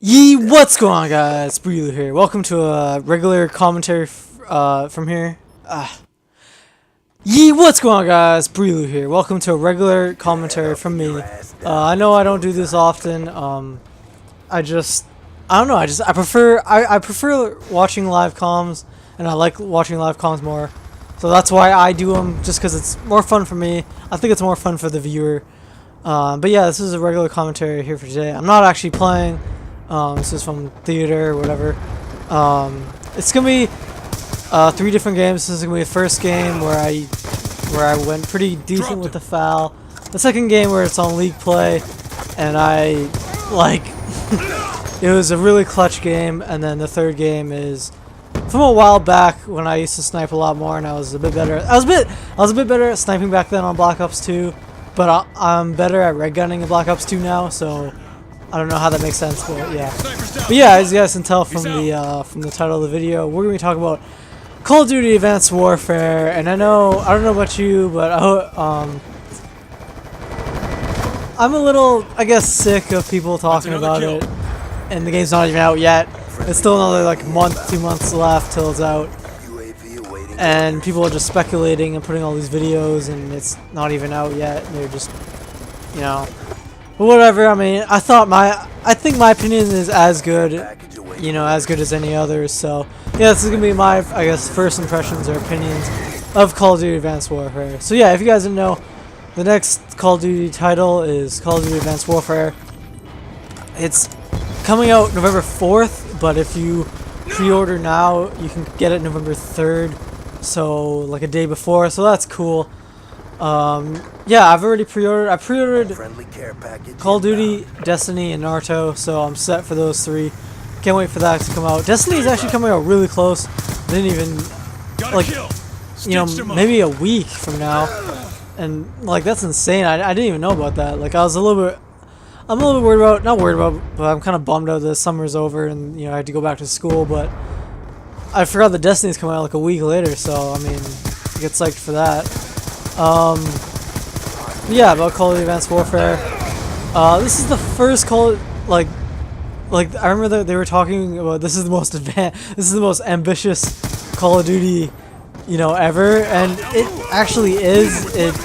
What's going on, guys? Breelu here. Welcome to a regular commentary from here. What's going on, guys? Breelu here. Welcome to a regular commentary from me. I know I don't do this often. I don't know. I prefer watching live comms, and I like watching live comms more. So that's why I do them, just because it's more fun for me. I think it's more fun for the viewer. But yeah, this is a regular commentary here for today. I'm not actually playing. This is from theater or whatever. It's gonna be 3 different games. This is gonna be the first game where I went pretty decent with the foul. The second game where it's on league play, and I it was a really clutch game. And then the third game is from a while back when I used to snipe a lot more, and I was a bit better. I was a bit better at sniping back then on Black Ops 2, but I'm better at red gunning in Black Ops 2 now. So I don't know how that makes sense, but yeah. But yeah, as you guys can tell from the title of the video, we're gonna be talking about Call of Duty Advanced Warfare. And I don't know about you, but I'm a little, I guess, sick of people talking about it, and the game's not even out yet. It's still another like month, 2 months left till it's out, and people are just speculating and putting all these videos, and it's not even out yet. And they're just, you know. But whatever. I mean, I think my opinion is as good, as good as any others. So yeah, this is gonna be my, I guess, first impressions or opinions of Call of Duty Advanced Warfare. So yeah, if you guys didn't know, the next Call of Duty title is Call of Duty Advanced Warfare. It's coming out November 4th, but if you pre-order now, you can get it November 3rd, so like a day before. So that's cool. Yeah, I've already pre-ordered. I pre-ordered Call of Duty, Destiny, and Naruto, so I'm set for those 3. Can't wait for that to come out. Destiny is actually coming out really close. Didn't even, like, maybe a week from now, and like that's insane. I didn't even know about that. Like I'm a little bit worried about, not worried about, but I'm kind of bummed out that summer's over and I had to go back to school. But I forgot that Destiny's coming out like a week later, so I mean, get psyched for that. Yeah, about Call of Duty Advanced Warfare. This is the first Call, like I remember that they were talking about this is the most ambitious Call of Duty, ever, and it actually is. It,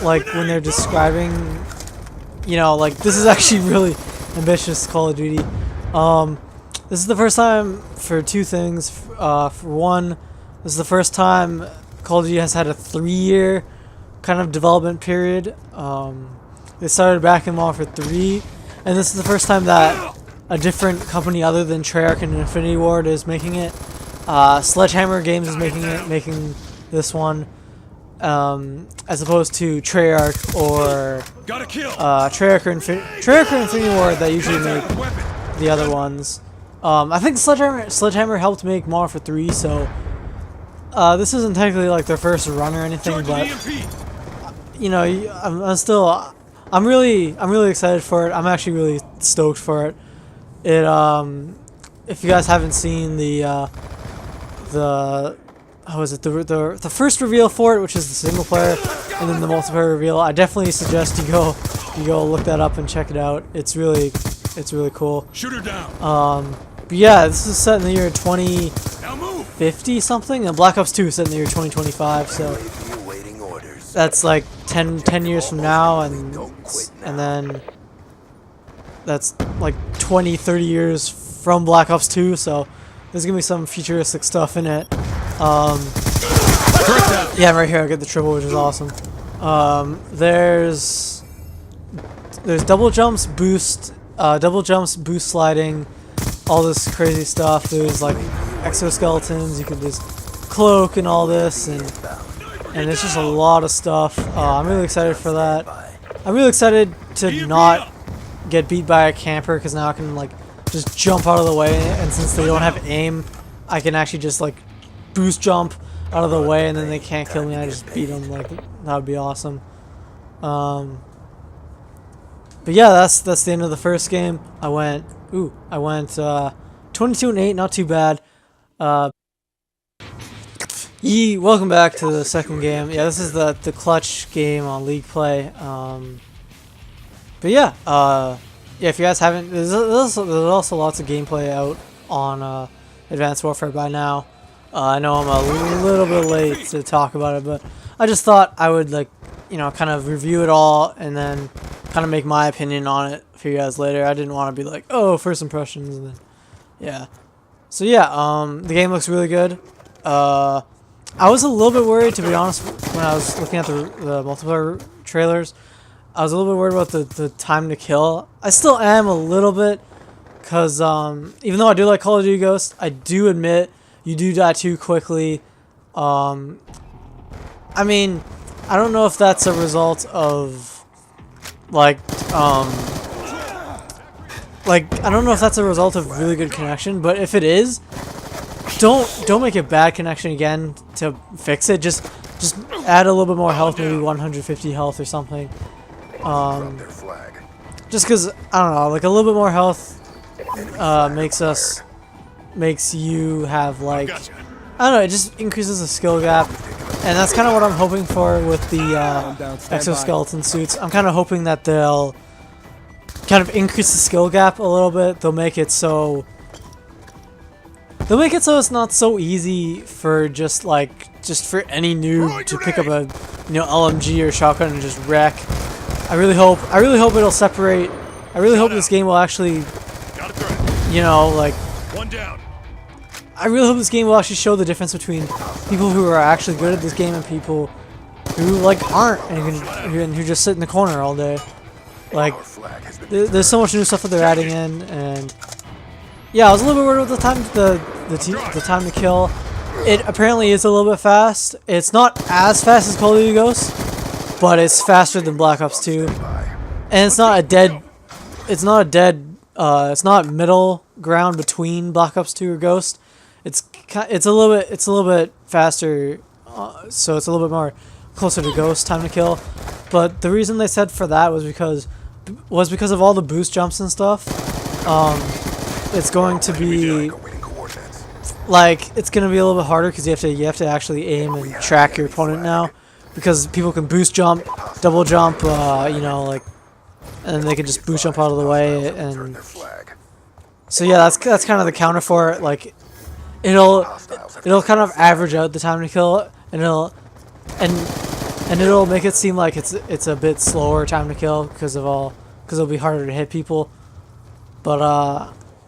like, when they're describing, like, this is actually really ambitious Call of Duty. This is the first time for 2 things. For one, this is the first time Call of Duty has had a 3-year kind of development period. They started back in Modern Warfare 3, and this is the first time that a different company other than Treyarch and Infinity Ward is making it. Sledgehammer Games is making this one, as opposed to Treyarch or Treyarch or Infinity Ward that usually make the other ones. I think Sledgehammer helped make Modern Warfare 3, so this isn't technically like their first run or anything, but I'm really excited for it. I'm actually really stoked for it. If you guys haven't seen the first reveal for it, which is the single player, and then the multiplayer reveal, I definitely suggest you go look that up and check it out. It's really cool. Shoot her down. But yeah, this is set in the year 2050 something, and Black Ops 2 is set in the year 2025. So that's like 10 years from now, and then that's like 20-30 years from Black Ops 2. So there's gonna be some futuristic stuff in it. Yeah, right here I get the triple, which is awesome. There's double jumps, boost sliding, all this crazy stuff. There's like exoskeletons. You could just cloak and all this, and it's just a lot of stuff. I'm really excited for that. I'm really excited to not get beat by a camper, because now I can like just jump out of the way, and since they don't have aim, I can actually just like boost jump out of the way, and then they can't kill me. I just beat them. Like, that would be awesome. But yeah, that's the end of the first game. I went 22-8, not too bad. Welcome back to the second game. Yeah, this is the clutch game on League Play. But yeah, yeah, if you guys haven't, there's also lots of gameplay out on Advanced Warfare by now. I know I'm a little bit late to talk about it, but I just thought I would, like, you know, kind of review it all and then kind of make my opinion on it for you guys later. I didn't want to be like, oh, first impressions, and then, yeah. So yeah, the game looks really good. I was a little bit worried, to be honest, when I was looking at the multiplayer trailers. I was a little bit worried about the time to kill. I still am a little bit, because even though I do like Call of Duty Ghosts, I do admit you do die too quickly. I mean, I don't know if that's a result of, like, I don't know if that's a result of really good connection, but if it is, don't make a bad connection again to fix it. Just add a little bit more health, maybe 150 health or something. Just because, I don't know, like a little bit more health makes you have, like, I don't know, it just increases the skill gap, and that's kind of what I'm hoping for with the exoskeleton suits. I'm kind of hoping that they'll kind of increase the skill gap a little bit. They'll make it so it's not so easy for just for any noob to pick up a, you know, LMG or shotgun and just wreck. I really hope it'll separate. I really hope this game will actually, you know, like, one down. I really hope this game will actually show the difference between people who are actually good at this game and people who, like, aren't and who just sit in the corner all day. Like, there's so much new stuff that they're adding in, and yeah, I was a little bit worried about the time to kill. It apparently is a little bit fast. It's not as fast as Call of Duty Ghosts, but it's faster than Black Ops 2, and it's not middle ground between Black Ops 2 or Ghost. It's a little bit faster, so it's a little bit more closer to Ghost time to kill. But the reason they said for that was because of all the boost jumps and stuff. It's going to be like, it's gonna be a little bit harder because you have to actually aim and track your opponent now, because people can boost jump, double jump, you know, like, and they can just boost jump out of the way, and so yeah, that's kind of the counter for it. Like, it'll kind of average out the time to kill, and it'll make it seem like it's a bit slower time to kill because it'll be harder to hit people. But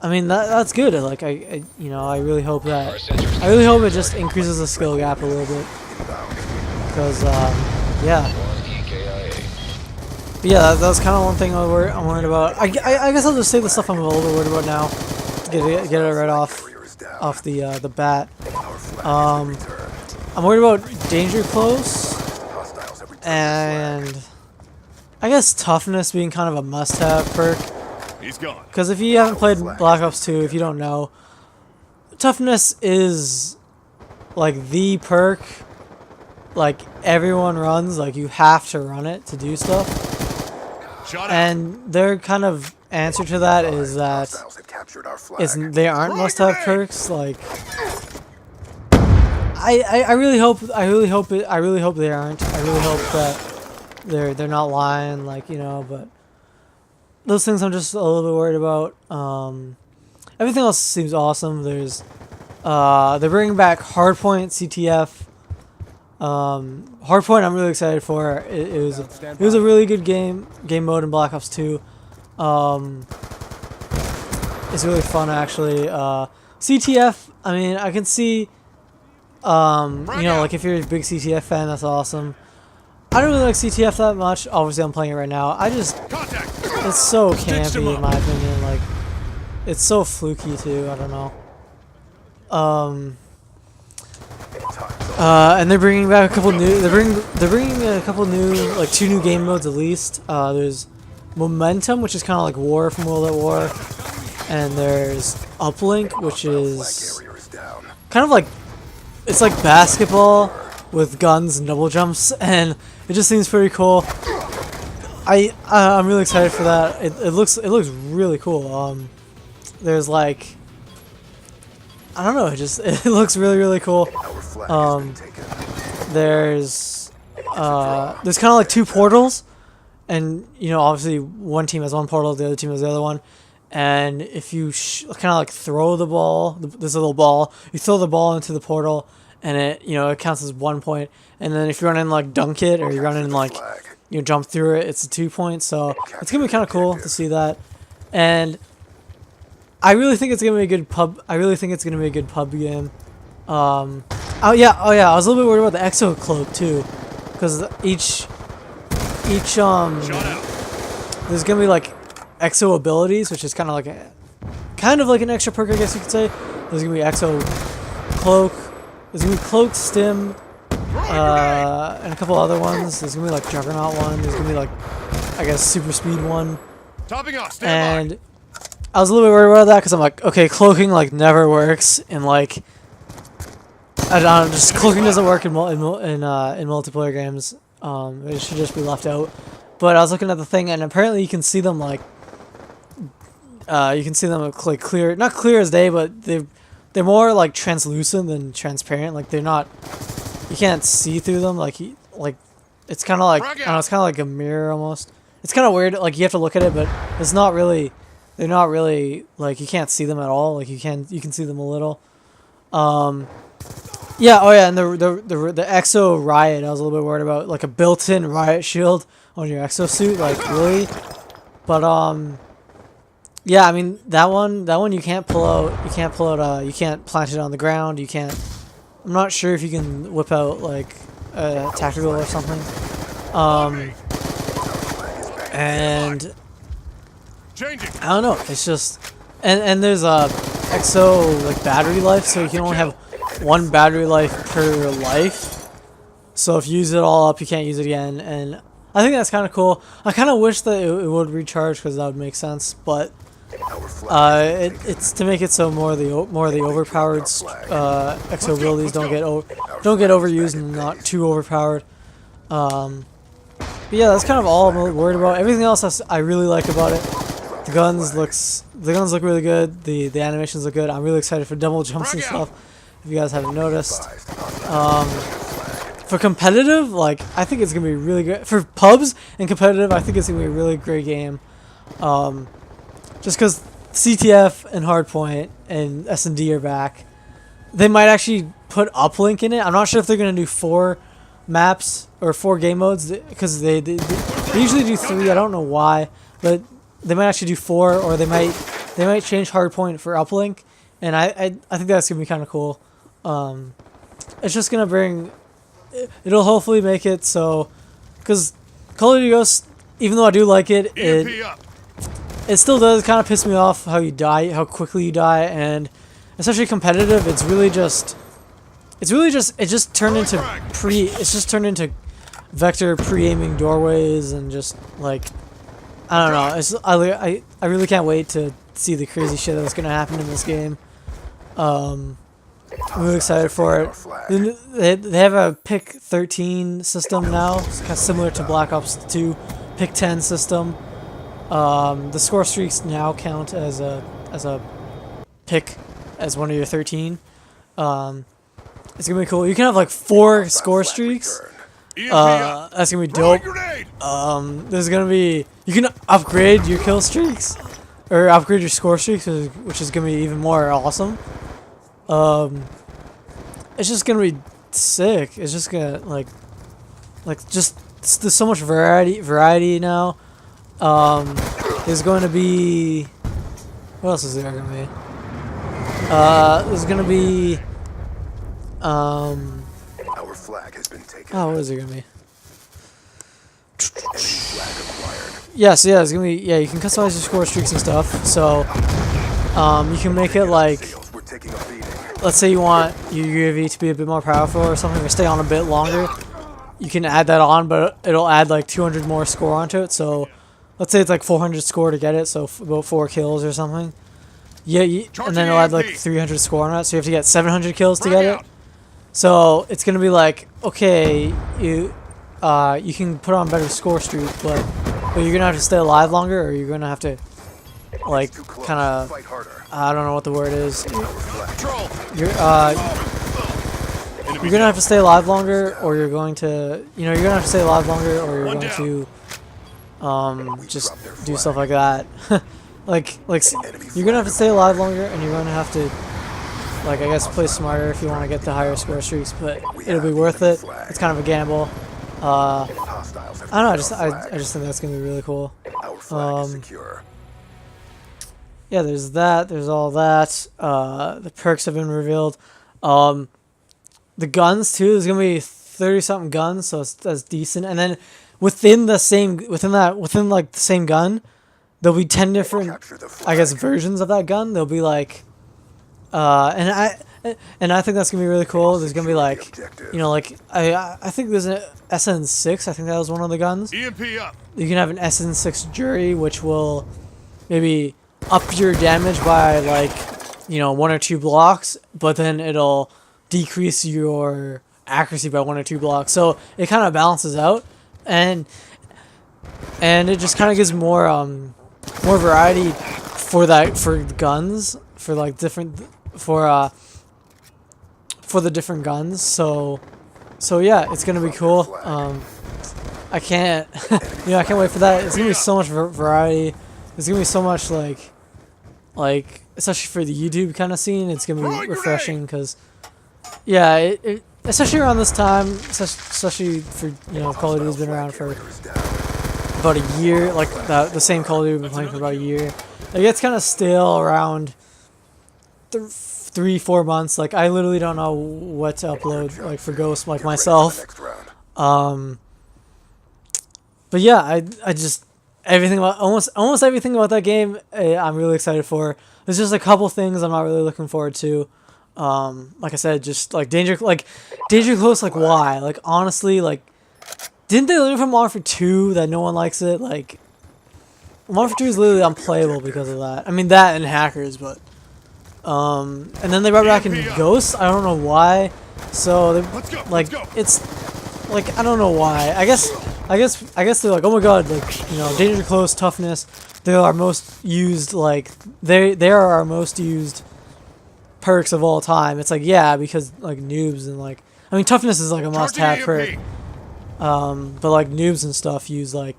I mean, that's good. Like, I really hope it just increases the skill gap a little bit, because yeah. But yeah, that's kind of one thing I'm worried about. I guess I'll just say the stuff I'm a little bit worried about now, to get it right off the bat. I'm worried about danger close, and I guess toughness being kind of a must-have perk. He's gone. Because if you haven't played Black Ops 2, if you don't know, toughness is like the perk. Like, everyone runs, like, you have to run it to do stuff. And their kind of answer to that is that they aren't must-have perks. Like, I really hope they aren't. I really hope that they're not lying, like, you know. But those things I'm just a little bit worried about. Everything else seems awesome. There's they're bringing back Hardpoint CTF. Hardpoint I'm really excited for. It was a really good game mode in Black Ops 2. It's really fun, actually. CTF, I mean, I can see, you know, like, if you're a big CTF fan, that's awesome. I don't really like CTF that much. Obviously, I'm playing it right now. It's so campy, in my opinion. Like, it's so fluky too. I don't know. And they're bringing back a couple new. They're bringing a couple new, like, 2 new game modes at least. There's Momentum, which is kind of like War from World at War, and there's Uplink, which is kind of like, it's like basketball with guns and double jumps, and it just seems pretty cool. I'm really excited for that. It looks really cool. There's, like, I don't know, it looks really cool. There's kind of like 2 portals, and you know, obviously one team has one portal, the other team has the other one, and if you kind of like throw the ball, this little ball, you throw the ball into the portal, and it, you know, it counts as 1 point, and then if you run in like dunk it, or you run in like, you know, jump through it, it's a 2 point. So it's gonna be kind of cool to see that, and I really think it's gonna be a good pub. I really think it's gonna be a good pub game. Oh yeah, I was a little bit worried about the Exo Cloak too, because each there's gonna be like Exo abilities, which is kind of like an extra perk, I guess you could say. There's gonna be Exo Cloak. There's gonna be Cloak, Stim, and a couple other ones. There's gonna be like Juggernaut one. There's gonna be like, I guess, Super Speed one. Topping off, and I was a little bit worried about that because I'm like, okay, cloaking like never works in like, I don't know, just cloaking doesn't work in multiplayer games. It should just be left out. But I was looking at the thing, and apparently you can see them like, like clear, not clear as day, but they're more like translucent than transparent. Like they're not, you can't see through them. Like it's kind of like, I don't know, it's kind of like a mirror almost. It's kind of weird. Like you have to look at it, but it's not really. They're not really like, you can't see them at all. Like you can see them a little. Yeah. Oh yeah. And the Exo Riot, I was a little bit worried about like a built-in riot shield on your exosuit. Like really, but yeah. I mean that one you can't pull out. You can't pull out. You can't plant it on the ground. You can't. I'm not sure if you can whip out like a tactical or something. And I don't know. It's just, and there's a Exo like battery life, so you can only have 1 battery life per life. So if you use it all up, you can't use it again. And I think that's kind of cool. I kind of wish that it would recharge because that would make sense. But it's to make it so more of the overpowered Exo abilities don't get overused and not too overpowered. But yeah, that's kind of all I'm worried about. Everything else I really like about it. The guns look really good. The animations look good. I'm really excited for double jumps and stuff. If you guys haven't noticed, for competitive, like I think it's gonna be really good. For pubs and competitive, I think it's gonna be a really great game. Just because CTF and Hardpoint and S&D are back, they might actually put Uplink in it. I'm not sure if they're gonna do 4 maps or 4 game modes because they usually do 3. I don't know why, but they might actually do 4, or they might change Hardpoint for Uplink, and I think that's gonna be kind of cool. It's just gonna bring, it'll hopefully make it so, because Call of Duty Ghosts, even though I do like it, it still does kind of piss me off how you die, how quickly you die, and especially competitive. It just turned into vector pre-aiming doorways and just like, I don't know. I really can't wait to see the crazy shit that's gonna happen in this game. I'm really excited for it. They have a pick 13 system now, it's kind of similar to Black Ops 2 pick 10 system. The score streaks now count as a pick as one of your 13. It's gonna be cool. You can have like 4 score streaks. That's gonna be dope. There's gonna be, you can upgrade your kill streaks or upgrade your score streaks, which is gonna be even more awesome. It's just gonna be sick. It's just gonna there's so much variety now. There's going to be, what else is there gonna be? There's gonna be our flag has been taken. oh, what is it gonna be? Yeah, so yeah, it's gonna be, yeah, you can customize your score streaks and stuff. So you can make it like, let's say you want your UAV to be a bit more powerful or something, or stay on a bit longer. You can add that on, but it'll add like 200 more score onto it. So let's say it's like 400 score to get it, so about 4 kills or something. Yeah, and then it'll add like 300 score on it, so you have to get 700 kills to get it. So it's gonna be like, okay, you can put on better score streak, but you're gonna have to stay alive longer, or you're gonna have to like kind of, I don't know what the word is. You're gonna have to stay alive longer, or you're going to, you're gonna have to stay alive longer, or you're going to just do stuff like that. like you're gonna have to stay alive longer, and you're gonna have to, like, I guess, play smarter if you want to get the higher score streaks, but it'll be worth it. It's kind of a gamble. I don't know, I just think that's gonna be really cool. Yeah, there's that, there's all that. The perks have been revealed. The guns too, there's gonna be 30-something guns, so that's decent. And then within the same the same gun, there'll be 10 different, I guess, versions of that gun. There'll be like and I think that's gonna be really cool. There's gonna be like, you know, like I think there's an SN6. I think that was one of the guns. EMP up. You can have an SN6 jury, which will maybe up your damage by, like, you know, 1 or 2 blocks, but then it'll decrease your accuracy by 1 or 2 blocks. So it kind of balances out, and it just kind of gives more variety for the guns, for like different for the different guns. So yeah, it's gonna be cool. I can't you know, I can't wait for that. It's gonna be so much variety. There's gonna be so much like especially for the YouTube kind of scene. It's gonna be refreshing because, yeah, it especially around this time, especially for, you know, Call of Duty's been around for about a year. Like the same Call of Duty we've been playing for about a year. It gets kind of stale around 3-4 months. Like, I literally don't know what to upload, like, for Ghost, like myself. But yeah, I just, everything about almost everything about that game, I'm really excited for. There's just a couple things I'm not really looking forward to. Like I said, just like Danger Close. Like, why? Like, honestly, like, didn't they learn from Modern Warfare 2 that no one likes it? Like, Modern Warfare 2 is literally unplayable because of that. I mean, that and hackers, but and then they brought back in Ghosts. I don't know why. So they, like, it's like, I don't know why. I guess they're like, oh my god, like, you know, Danger Close, Toughness, they're our most used, like, they are our most used perks of all time. It's like, yeah, because, like, noobs and, like, I mean, Toughness is like a must-have perk. But like noobs and stuff use like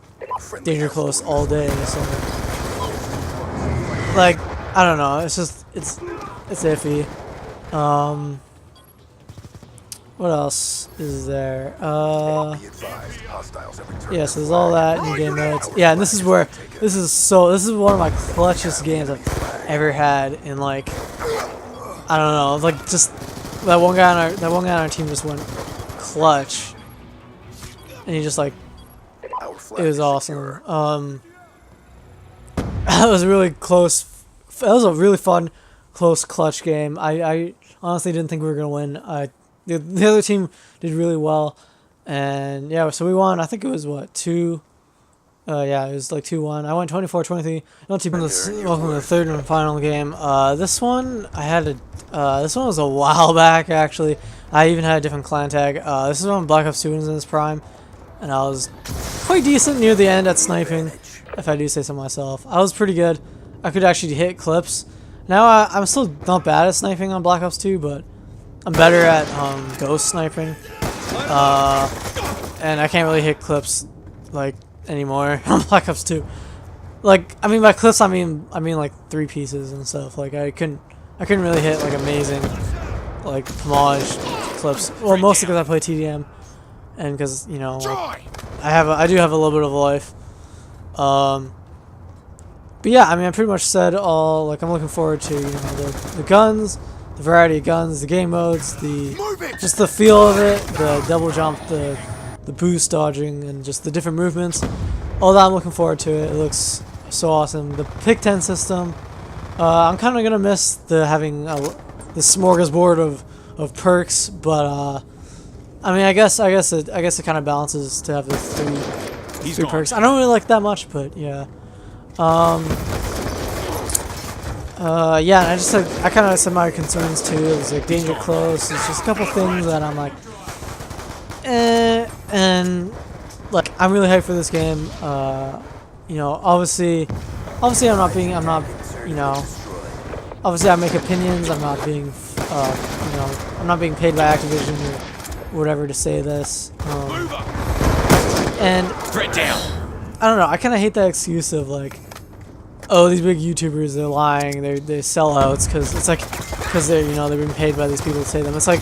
Danger Close all day, so like, I don't know, it's just it's iffy. What else is there? Yeah, so there's all that in game modes. Yeah, and this is one of my clutchest games I've ever had in, like, I don't know, like, just that one guy on our team just went clutch. And he just, like, it was awesome. That was a really close, that was a really fun, close clutch game. I honestly didn't think we were going to win. The other team did really well. And, yeah, so we won. I think it was, what, 2? Yeah, it was like 2-1. I went 24-23. Welcome to the third and final game. This one, this one was a while back, actually. I even had a different clan tag. This is when Black Ops 2 was in its prime. And I was quite decent near the end at sniping, if I do say so myself. I was pretty good. I could actually hit clips. Now I'm still not bad at sniping on Black Ops 2, but I'm better at ghost sniping. And I can't really hit clips, like, anymore on Black Ops 2. Like, I mean, by clips I mean like 3 pieces and stuff. Like, I couldn't really hit like amazing, like, homage clips. Well, mostly because I play TDM. And because, you know, like, I do have a little bit of life. But yeah, I mean, I pretty much said all. Like, I'm looking forward to, you know, the guns, the variety of guns, the game modes, just the feel of it, the double jump, the boost dodging, and just the different movements. All that, I'm looking forward to it. It looks so awesome. The Pick 10 system. I'm kind of gonna miss having the smorgasbord of perks, but I mean, I guess it kind of balances to have the three perks. I don't really like that much, but yeah. Yeah, and I kind of said my concerns too. It's like Danger Close. It's just a couple things that I'm like, and like, I'm really hyped for this game. You know, obviously I'm not, you know, obviously I make opinions. I'm not being, you know, I'm not being paid by Activision or whatever to say this. And I don't know. I kind of hate that excuse of like, oh, these big YouTubers, they're lying, they sellouts, because it's like, because they're, you know, they've been paid by these people to say them. It's like,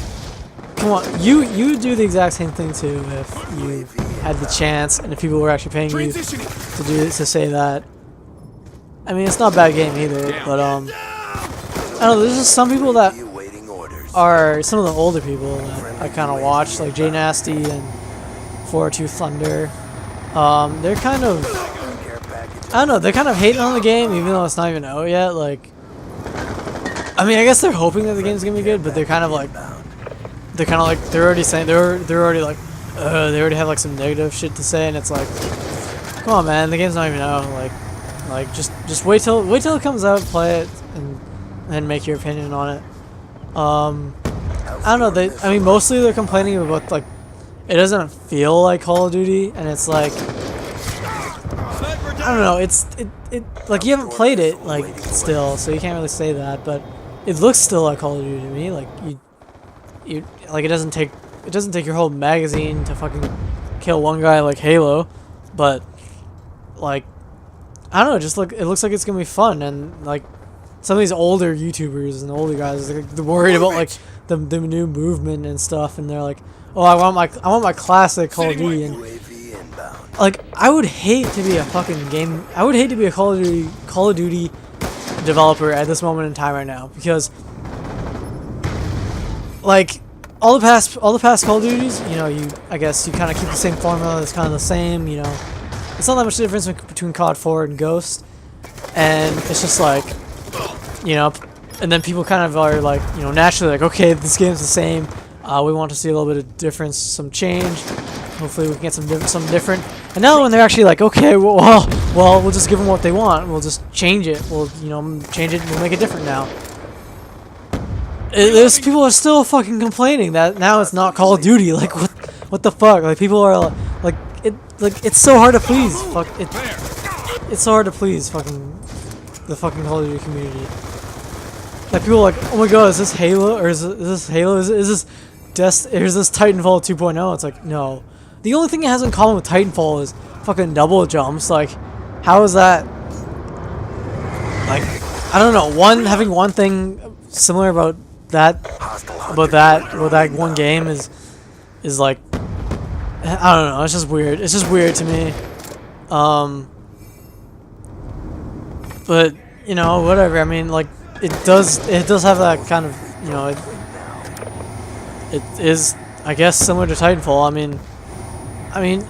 come on, you do the exact same thing too if you had the chance and if people were actually paying you to say that. I mean, it's not a bad game either, but I don't know. There's just some people that are some of the older people that I kind of watch, like Jay Nasty and 402 Thunder. They're kind of, I don't know, they're kind of hating on the game even though it's not even out yet. Like, I mean, I guess they're hoping that the game's gonna be good, but they're kind of like, they're already saying, they're already like, they already have like some negative shit to say, and it's like, come on, man, the game's not even out. Like just wait till it comes out, play it, and then make your opinion on it. I don't know. I mean, mostly they're complaining about like, it doesn't feel like Call of Duty, and it's like, I don't know. It like you haven't played it like still, so you can't really say that, but it looks still like Call of Duty to me. Like you like it doesn't take your whole magazine to fucking kill one guy like Halo, but like I don't know, it looks like it's gonna be fun, and like some of these older YouTubers and older guys, they're worried about like the new movement and stuff, and they're like, oh, I want my classic Call of Duty, and like I would hate to be a Call of Duty developer at this moment in time right now, because like all the past Call of Duties, you know, I guess you kind of keep the same formula. It's kind of the same, you know. It's not that much difference between COD 4 and Ghost, and it's just like, you know, and then people kind of are like, you know, naturally like, okay, this game's the same. We want to see a little bit of difference, some change. Hopefully we can get something different. And now when they're actually like, okay, well, we'll just give them what they want. We'll just change it. We'll, you know, change it. We'll make it different now. There's people are still fucking complaining that now it's not Call of Duty. Like, what the fuck? Like, people are like, it's so hard to please. It's so hard to please the fucking Call of Duty community. Like, people are like, oh my god, is this Halo, or is this Halo? Is this Titanfall 2.0? It's like, no. The only thing it has in common with Titanfall is fucking double jumps. Like, how is that? Like, I don't know. Having one thing similar about that one game is like, I don't know. It's just weird. It's just weird to me. But you know, whatever. I mean, like, it does have that kind of, you know, it is, I guess, similar to Titanfall. I mean,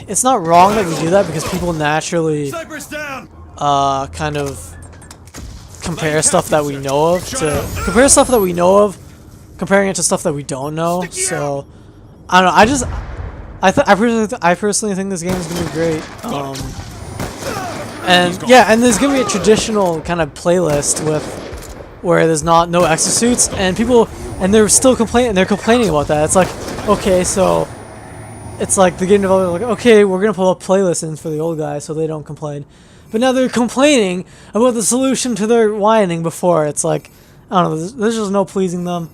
it's not wrong that we do that, because people naturally kind of compare stuff that we know of comparing it to stuff that we don't know. So I don't know. I personally think this game is gonna be great. And yeah, and there's gonna be a traditional kind of playlist where there's no exosuits, and they're still complaining about that. It's like, okay, so it's like the game developer like, okay, we're gonna put a playlist in for the old guys so they don't complain. But now they're complaining about the solution to their whining before. It's like, I don't know, there's just no pleasing them.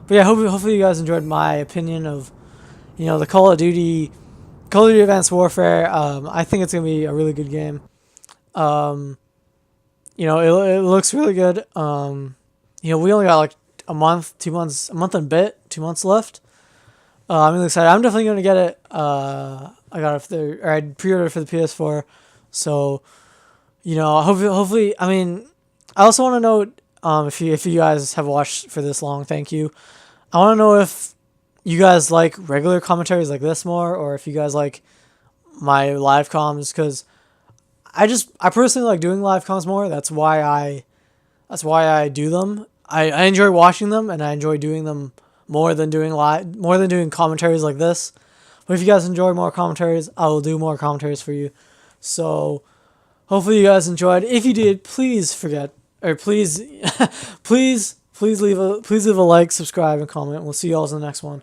But yeah, hopefully you guys enjoyed my opinion of, you know, the Call of Duty Advanced Warfare. I think it's gonna be a really good game. You know, it looks really good. You know, we only got like a month and a bit, 2 months left. I'm really excited. I'm definitely gonna get it. I pre-ordered for the PS4, so you know, hopefully. I mean, I also want to note, if you guys have watched for this long, thank you. I want to know if you guys like regular commentaries like this more, or if you guys like my live comms, because I personally like doing live comms more. That's why I do them. I enjoy watching them, and I enjoy doing them more than doing commentaries like this. But if you guys enjoy more commentaries, I will do more commentaries for you. So hopefully you guys enjoyed. If you did, please please leave a like, subscribe, and comment. We'll see you all in the next one.